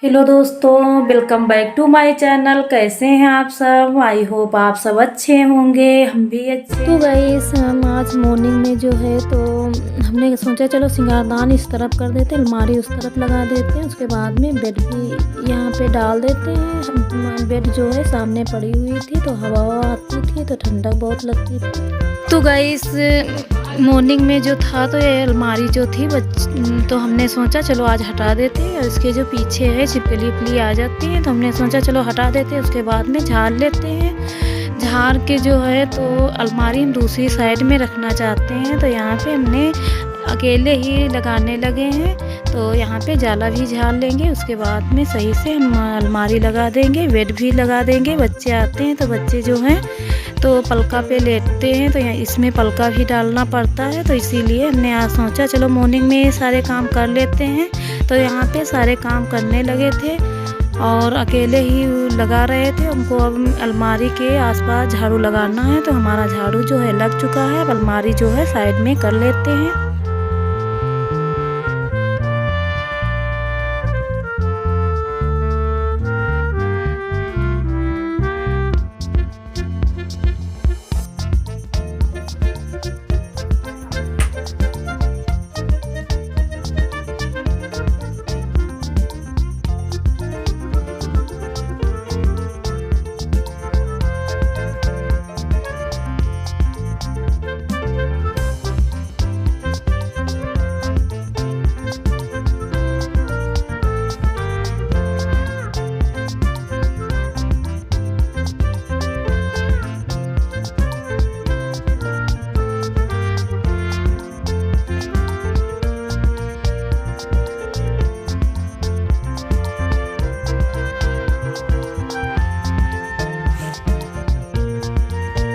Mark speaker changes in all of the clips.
Speaker 1: Hello दोस्तों, welcome back to my channel. कैसे हैं आप सब? आई होप आप सब अच्छे होंगे, हम भी अच्छे।
Speaker 2: तो गाइस हम आज मॉर्निंग में जो है तो हमने सोचा चलो सिंगारदान इस तरफ कर देते हैं, अलमारी उस तरफ लगा देते हैं, उसके बाद में बेड भी यहाँ पे डाल देते हैं। बेड जो है सामने पड़ी हुई थी तो हवा आती थी तो ठंडक बहुत लगती थी। तो गाइस मॉर्निंग में जो था तो ये अलमारी जो थी तो हमने सोचा चलो आज हटा देते हैं। और इसके जो पीछे है छिपकली उपली आ जाती है तो हमने सोचा चलो हटा देते हैं। उसके बाद में झाड़ लेते हैं। झाड़ के जो है तो अलमारी हम दूसरी साइड में रखना चाहते हैं तो यहाँ पे हमने अकेले ही लगाने लगे हैं। तो यहाँ पे जाला भी झाड़ लेंगे, उसके बाद में सही से हम अलमारी लगा देंगे, बेड भी लगा देंगे। बच्चे आते हैं तो बच्चे जो हैं तो पलका पे लेटते हैं तो यहाँ इसमें पलका भी डालना पड़ता है। तो इसीलिए हमने आज सोचा चलो मॉर्निंग में ये सारे काम कर लेते हैं। तो यहाँ पे सारे काम करने लगे थे और अकेले ही लगा रहे थे। उनको अब अलमारी के आसपास झाड़ू लगाना है तो हमारा झाड़ू जो है लग चुका है। अब अलमारी जो है साइड में कर लेते हैं।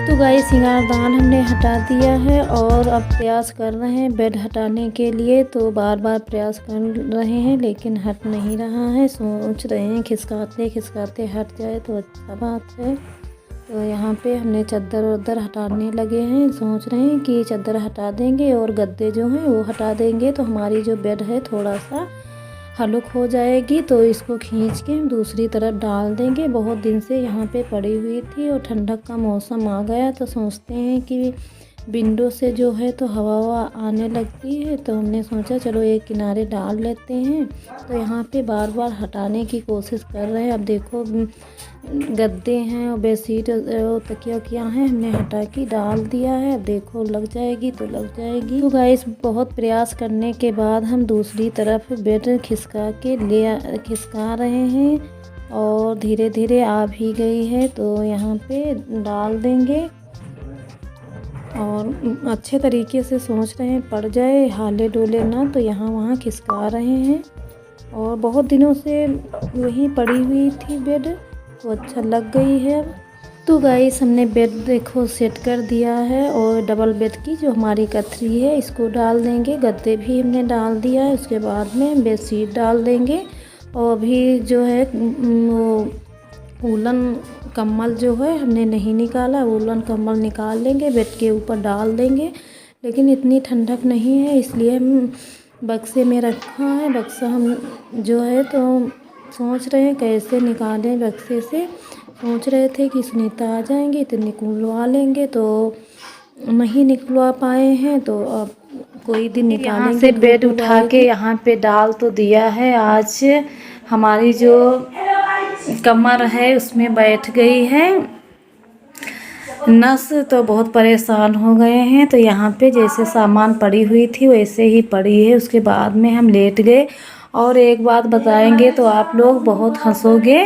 Speaker 2: तो गाइस सिंगारदान हमने हटा दिया है और अब प्रयास कर रहे हैं बेड हटाने के लिए। तो बार बार प्रयास कर रहे हैं लेकिन हट नहीं रहा है। सोच रहे हैं खिसकाते खिसकाते हट जाए तो अच्छा बात है। तो यहाँ पे हमने चादर वादर हटाने लगे हैं। सोच रहे हैं कि चादर हटा देंगे और गद्दे जो हैं वो हटा देंगे तो हमारी जो बेड है थोड़ा सा हल्क हो जाएगी। तो इसको खींच के हम दूसरी तरफ डाल देंगे। बहुत दिन से यहाँ पे पड़ी हुई थी और ठंडक का मौसम आ गया तो सोचते हैं कि विंडो से जो है तो हवा आने लगती है। तो हमने सोचा चलो एक किनारे डाल लेते हैं। तो यहाँ पे बार बार हटाने की कोशिश कर रहे हैं। अब देखो गद्दे हैं और बेडशीट और तकिया किया है हमने हटा के डाल दिया है। अब देखो लग जाएगी तो लग जाएगी। तो गाइस बहुत प्रयास करने के बाद हम दूसरी तरफ बेड खिसका रहे हैं और धीरे धीरे आ भी गई है। तो यहाँ पे डाल देंगे और अच्छे तरीके से सोच रहे हैं पड़ जाए हाले डोले ना। तो यहाँ वहाँ खिसका रहे हैं और बहुत दिनों से वहीं पड़ी हुई थी बेड तो अच्छा लग गई है। अब तो गाइस हमने बेड देखो सेट कर दिया है और डबल बेड की जो हमारी कथरी है इसको डाल देंगे। गद्दे भी हमने डाल दिया है, उसके बाद में बेडशीट डाल देंगे। और अभी जो है वो वूलन कम्बल जो है हमने नहीं निकाला, वूलन कम्बल निकाल लेंगे, बेड के ऊपर डाल देंगे। लेकिन इतनी ठंडक नहीं है इसलिए हम बक्से में रखा है। बक्सा हम जो है तो सोच रहे हैं कैसे निकालें बक्से से। सोच रहे थे कि सुनीता आ जाएंगी तो निकलवा लेंगे तो नहीं निकलवा पाए हैं। तो अब कोई दिन निकालेंगे।
Speaker 1: यहाँ से बेड उठा के यहाँ पे डाल तो दिया है। आज हमारी जो कमर है उसमें बैठ गई है नस, तो बहुत परेशान हो गए हैं। तो यहाँ पे जैसे सामान पड़ी हुई थी वैसे ही पड़ी है। उसके बाद में हम लेट गए। और एक बात बताएंगे तो आप लोग बहुत हंसोगे।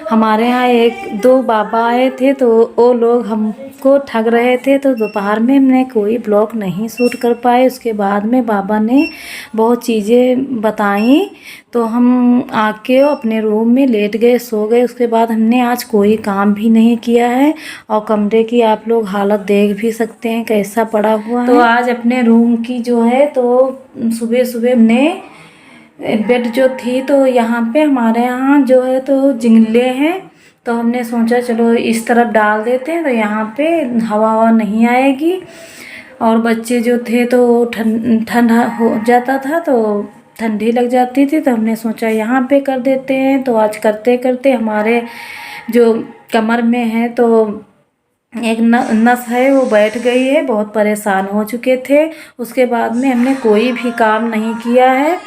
Speaker 1: हमारे यहाँ एक दो बाबा आए थे तो वो लोग हमको ठग रहे थे। तो दोपहर में हमने कोई ब्लॉग नहीं शूट कर पाए। उसके बाद में बाबा ने बहुत चीज़ें बताई तो हम आके अपने रूम में लेट गए, सो गए। उसके बाद हमने आज कोई काम भी नहीं किया है और कमरे की आप लोग हालत देख भी सकते हैं कैसा पड़ा हुआ है। तो आज अपने रूम की जो है तो सुबह सुबह हमने बेड जो थी तो यहाँ पे हमारे यहाँ जो है तो जिंगले हैं तो हमने सोचा चलो इस तरफ डाल देते हैं तो यहाँ पे हवा नहीं आएगी। और बच्चे जो थे तो ठंडा हो जाता था तो ठंडी लग जाती थी, तो हमने सोचा यहाँ पे कर देते हैं। तो आज करते करते हमारे जो कमर में है तो एक नस है वो बैठ गई है, बहुत परेशान हो चुके थे। उसके बाद में हमने कोई भी काम नहीं किया है।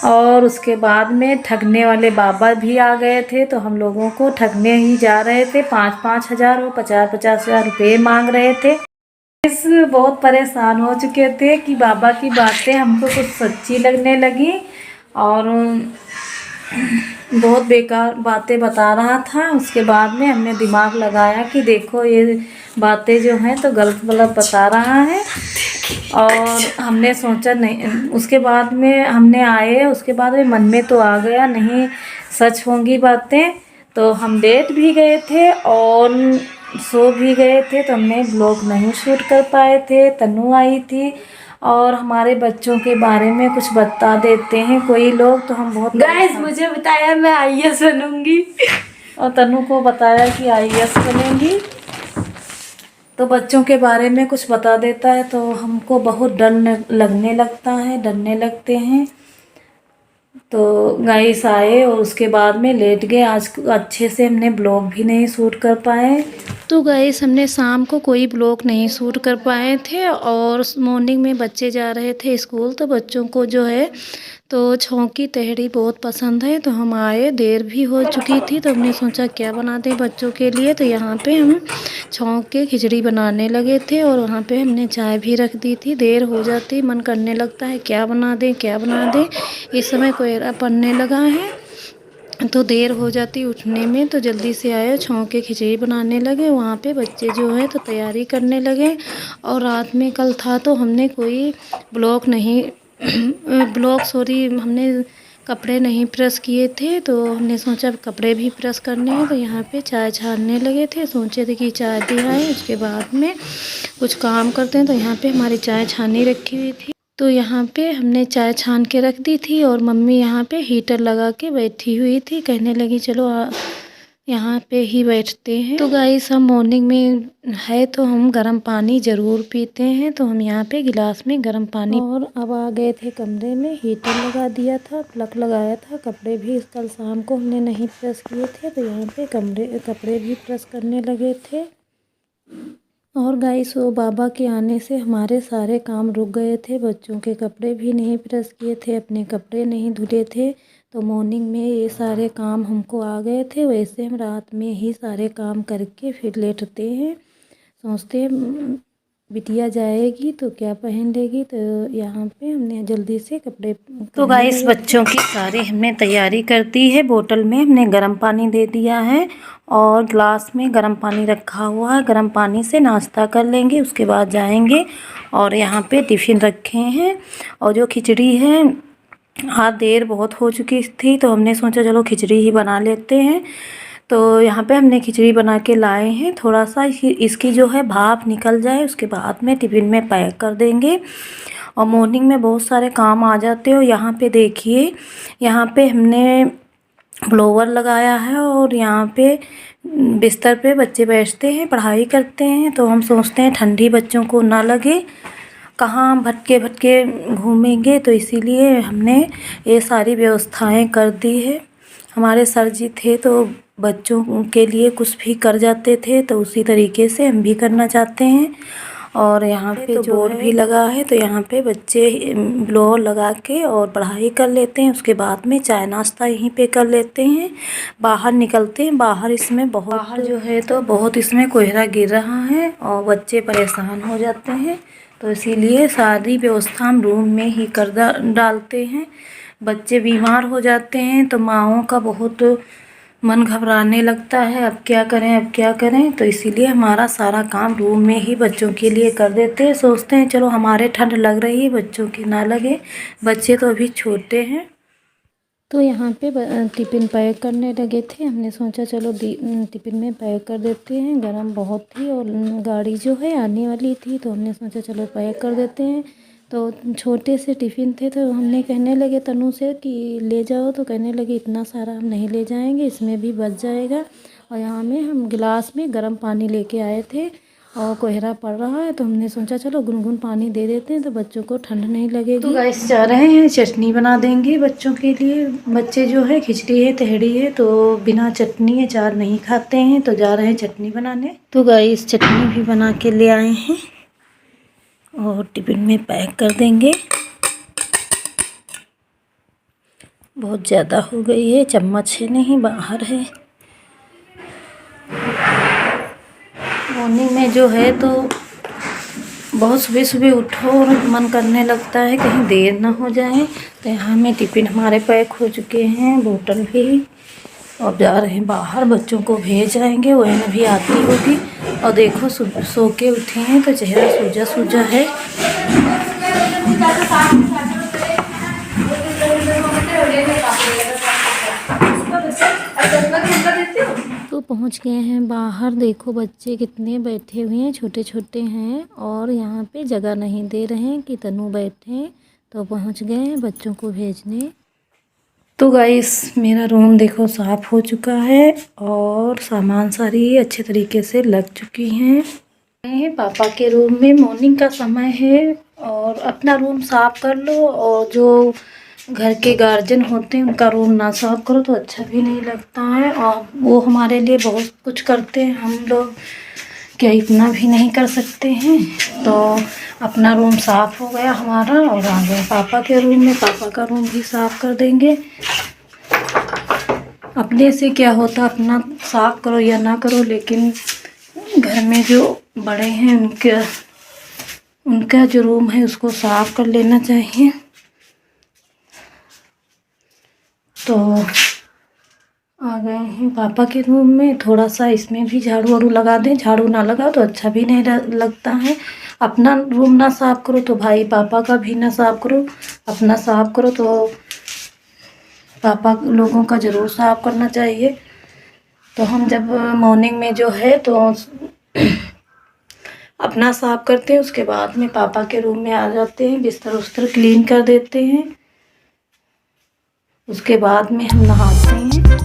Speaker 1: और उसके बाद में ठगने वाले बाबा भी आ गए थे, तो हम लोगों को ठगने ही जा रहे थे। 5-5 हज़ार और 50-50 हज़ार रुपये मांग रहे थे। इस बहुत परेशान हो चुके थे कि बाबा की बातें हमको कुछ सच्ची लगने लगी और बहुत बेकार बातें बता रहा था। उसके बाद में हमने दिमाग लगाया कि देखो ये बातें जो हैं तो गलत गलत बता रहा है। और हमने सोचा नहीं, उसके बाद में हमने आए, उसके बाद में मन में तो आ गया नहीं सच होंगी बातें। तो हम लेट भी गए थे और सो भी गए थे, तो हमने ब्लॉग नहीं शूट कर पाए थे। तनु आई थी और हमारे बच्चों के बारे में कुछ बता देते हैं कोई लोग, तो हम बहुत
Speaker 3: गाइस मुझे बताया मैं आईएएस बनूंगी
Speaker 1: और तनु को बताया कि आईएएस बनेंगी। तो बच्चों के बारे में कुछ बता देता है तो हमको बहुत डर लगने लगता है, डरने लगते हैं। तो गाइस आए और उसके बाद में लेट गए। आज अच्छे से हमने ब्लॉग भी नहीं शूट कर पाए।
Speaker 2: तो गाइस हमने शाम को कोई ब्लॉग नहीं शूट कर पाए थे और मॉर्निंग में बच्चे जा रहे थे स्कूल, तो बच्चों को जो है तो छौंकी तहरी बहुत पसंद है। तो हम आए, देर भी हो चुकी थी, तो हमने सोचा क्या बना दें बच्चों के लिए। तो यहाँ पे हम छौंक के खिचड़ी बनाने लगे थे और वहाँ पे हमने चाय भी रख दी थी। देर हो जाती, मन करने लगता है क्या बना दें क्या बना दें। इस समय कोहरा पड़ने लगा है तो देर हो जाती उठने में, तो जल्दी से आए, छौंक के खिचड़ी बनाने लगे। वहाँ पे बच्चे जो है तो तैयारी करने लगे। और रात में कल था तो हमने कोई ब्लॉग नहीं हमने कपड़े नहीं प्रेस किए थे, तो हमने सोचा कपड़े भी प्रेस करने हैं। तो यहाँ पे चाय छानने लगे थे, सोचे थे कि चाय भी आए उसके बाद में कुछ काम करते हैं। तो यहाँ पे हमारी चाय छानी रखी हुई थी, तो यहाँ पे हमने चाय छान के रख दी थी और मम्मी यहाँ पे हीटर लगा के बैठी हुई थी, कहने लगी चलो यहाँ पे ही बैठते हैं। तो गाइस हम मॉर्निंग में है तो हम गर्म पानी ज़रूर पीते हैं, तो हम यहाँ पे गिलास में गर्म पानी। और अब आ गए थे कमरे में, हीटर लगा दिया था, प्लग लगाया था। कपड़े भी कल शाम को हमने नहीं प्रेस किए थे, तो यहाँ पे कपड़े भी प्रेस करने लगे थे। और गाइस वो बाबा के आने से हमारे सारे काम रुक गए थे। बच्चों के कपड़े भी नहीं प्रेस किए थे, अपने कपड़े नहीं धुले थे, तो मॉर्निंग में ये सारे काम हमको आ गए थे। वैसे हम रात में ही सारे काम करके फिर लेटते हैं, सोचते हैं बिटिया जाएगी तो क्या पहन लेगी। तो यहाँ पे हमने जल्दी से कपड़े।
Speaker 1: तो गाइस बच्चों की सारी हमने तैयारी कर दी है। बोतल में हमने गर्म पानी दे दिया है और ग्लास में गर्म पानी रखा हुआ है। गर्म पानी से नाश्ता कर लेंगे, उसके बाद जाएंगे। और यहाँ पे टिफ़िन रखे हैं और जो खिचड़ी है, हाँ देर बहुत हो चुकी थी तो हमने सोचा चलो खिचड़ी ही बना लेते हैं। तो यहाँ पे हमने खिचड़ी बना के लाए हैं। थोड़ा सा इसकी जो है भाप निकल जाए उसके बाद में टिफ़िन में पैक कर देंगे। और मॉर्निंग में बहुत सारे काम आ जाते हो। यहाँ पे देखिए, यहाँ पे हमने ब्लोवर लगाया है और यहाँ पे बिस्तर पे बच्चे बैठते हैं, पढ़ाई करते हैं। तो हम सोचते हैं ठंडी बच्चों को ना लगे, कहाँ भटके भटके घूमेंगे, तो इसीलिए हमने ये सारी व्यवस्थाएं कर दी है। हमारे सर जी थे तो बच्चों के लिए कुछ भी कर जाते थे, तो उसी तरीके से हम भी करना चाहते हैं। और यहाँ पे तो बोर्ड भी लगा है, तो यहाँ पे बच्चे ब्लोअर लगा के और पढ़ाई कर लेते हैं। उसके बाद में चाय नाश्ता यहीं पे कर लेते हैं, बाहर निकलते हैं। बाहर इसमें बाहर जो है तो बहुत इसमें कोहरा गिर रहा है और बच्चे परेशान हो जाते हैं, तो इसीलिए सारी व्यवस्था हम रूम में ही कर डालते हैं। बच्चे बीमार हो जाते हैं तो माँओं का बहुत मन घबराने लगता है, अब क्या करें अब क्या करें। तो इसीलिए हमारा सारा काम रूम में ही बच्चों के लिए कर देते हैं। सोचते हैं चलो हमारे ठंड लग रही है, बच्चों की ना लगे, बच्चे तो अभी छोटे हैं।
Speaker 2: तो यहाँ पे टिफ़िन पैक करने लगे थे, हमने सोचा चलो टिफ़िन में पैक कर देते हैं। गर्म बहुत थी और गाड़ी जो है आने वाली थी, तो हमने सोचा चलो पैक कर देते हैं। तो छोटे से टिफ़िन थे, तो हमने कहने लगे तनु से कि ले जाओ, तो कहने लगे इतना सारा हम नहीं ले जाएंगे, इसमें भी बच जाएगा। और यहाँ में हम गिलास में गर्म पानी लेके आए थे और कोहरा पड़ रहा है, तो हमने सोचा चलो गुनगुन पानी दे देते हैं तो बच्चों को ठंड नहीं लगेगी।
Speaker 1: तो गाइस जा रहे हैं, चटनी बना देंगे बच्चों के लिए। बच्चे जो है खिचड़ी है तहड़ी है तो बिना चटनी अचार नहीं खाते हैं, तो जा रहे हैं चटनी बनाने। तो गाइस चटनी भी बना के ले आए हैं और टिफिन में पैक कर देंगे। बहुत ज़्यादा हो गई है, चम्मच है नहीं, बाहर है। मॉर्निंग में जो है तो बहुत सुबह सुबह उठो और मन करने लगता है कहीं देर ना हो जाए। तो यहाँ में टिफ़िन हमारे पैक हो चुके हैं, बोतल भी। और जा रहे हैं बाहर, बच्चों को भेज आएंगे, वह भी आती होगी। और देखो सो के उठे हैं तो चेहरा सूजा सूजा है।
Speaker 2: तो पहुंच गए हैं बाहर। देखो बच्चे कितने बैठे हुए हैं, छोटे छोटे हैं और यहाँ पे जगह नहीं दे रहे हैं कि तनु बैठे। तो पहुंच गए हैं बच्चों को भेजने।
Speaker 1: तो गाइस मेरा रूम देखो साफ़ हो चुका है और सामान सारी अच्छे तरीके से लग चुकी हैं। पापा के रूम में मॉर्निंग का समय है और अपना रूम साफ़ कर लो, और जो घर के गार्जियन होते हैं उनका रूम ना साफ़ करो तो अच्छा भी नहीं लगता है। और वो हमारे लिए बहुत कुछ करते हैं, हम लोग क्या इतना भी नहीं कर सकते हैं। तो अपना रूम साफ़ हो गया हमारा और आ गए पापा के रूम में। पापा का रूम भी साफ़ कर देंगे। अपने से क्या होता, अपना साफ़ करो या ना करो, लेकिन घर में जो बड़े हैं उनका जो रूम है उसको साफ़ कर लेना चाहिए। तो आ गए हैं पापा के रूम में। थोड़ा सा इसमें भी झाड़ू वाड़ू लगा दें, झाड़ू ना लगा तो अच्छा भी नहीं लगता है। अपना रूम ना साफ़ करो तो भाई पापा का भी ना साफ़ करो, अपना साफ़ करो तो पापा लोगों का ज़रूर साफ़ करना चाहिए। तो हम जब मॉर्निंग में जो है तो अपना साफ़ करते हैं, उसके बाद में पापा के रूम में आ जाते हैं, बिस्तर उस्तर क्लीन कर देते हैं, उसके बाद में हम नहाते हैं।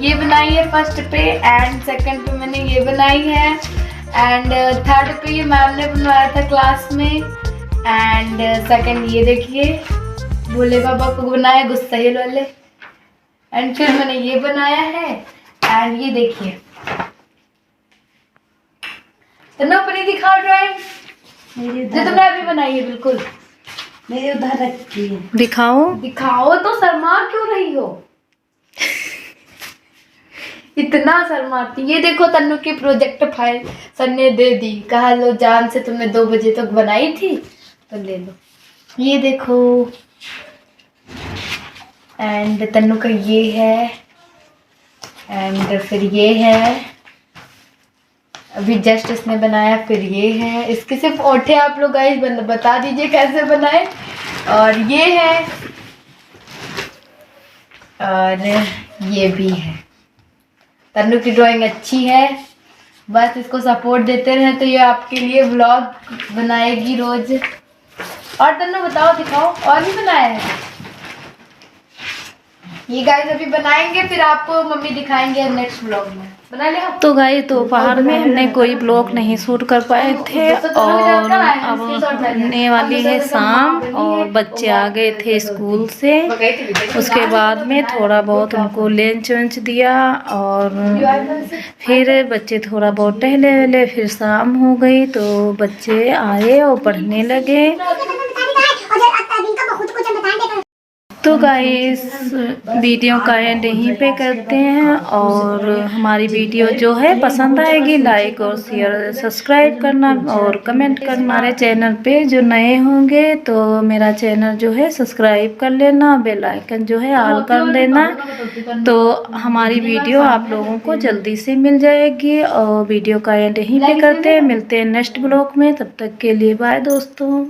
Speaker 3: ये बनाई है फर्स्ट पे, एंड सेकंड पे मैंने ये बनाई है, एंड थर्ड पे ये मैम ने बनवाया था क्लास में, एंड सेकंड ये देखिए भोले बाबा को बनाया गुस्साइल वाले, एंड फिर मैंने ये बनाया है, एंड ये देखिए तन्नू अपनी दिखाओ ड्राइंग
Speaker 1: मेरी
Speaker 3: जो तुमने अभी बनाई है। बिल्कुल
Speaker 1: मेरी उधर रखी है।
Speaker 2: दिखाओ।
Speaker 3: दिखाओ तो, शर्मा क्यों रही हो? इतना शर्माती। ये देखो तन्नू की प्रोजेक्ट फाइल सर ने दे दी, कहा लो जान से तुमने 2 बजे तक बनाई थी तो ले लो। ये देखो, एंड तन्नू का ये है, एंड फिर ये है, अभी जस्ट इसने बनाया, फिर ये है। इसके सिर्फ ओठे आप लोग गाइस बता दीजिए कैसे बनाए। और ये है, और ये भी है। तन्नू की ड्राइंग अच्छी है, बस इसको सपोर्ट देते रहे तो ये आपके लिए व्लॉग बनाएगी रोज। और तन्नू बताओ, दिखाओ और भी बनाया है। ये गाइस अभी बनाएंगे, फिर आपको मम्मी दिखाएंगे नेक्स्ट व्लॉग में। बना लिया?
Speaker 2: तो गाइस दोपहर में हमने कोई ब्लॉग नहीं शूट कर पाए थे और अब होने वाली है शाम और बच्चे आ गए थे स्कूल से। उसके बाद में थोड़ा बहुत उनको लंच वंच दिया और फिर बच्चे थोड़ा बहुत टहले वहले, फिर शाम हो गई तो बच्चे आए और पढ़ने लगे। तो गाइस वीडियो का एंड यहीं पे करते हैं और हमारी वीडियो जो है पसंद आएगी लाइक और शेयर सब्सक्राइब करना और कमेंट करना। हमारे चैनल पे जो नए होंगे तो मेरा चैनल जो है सब्सक्राइब कर लेना, बेल आइकन जो है ऑल कर लेना, तो हमारी वीडियो आप लोगों को जल्दी से मिल जाएगी। और वीडियो का एंड यहीं पे करते हैं, मिलते हैं नेक्स्ट ब्लॉग में, तब तक के लिए बाय दोस्तों।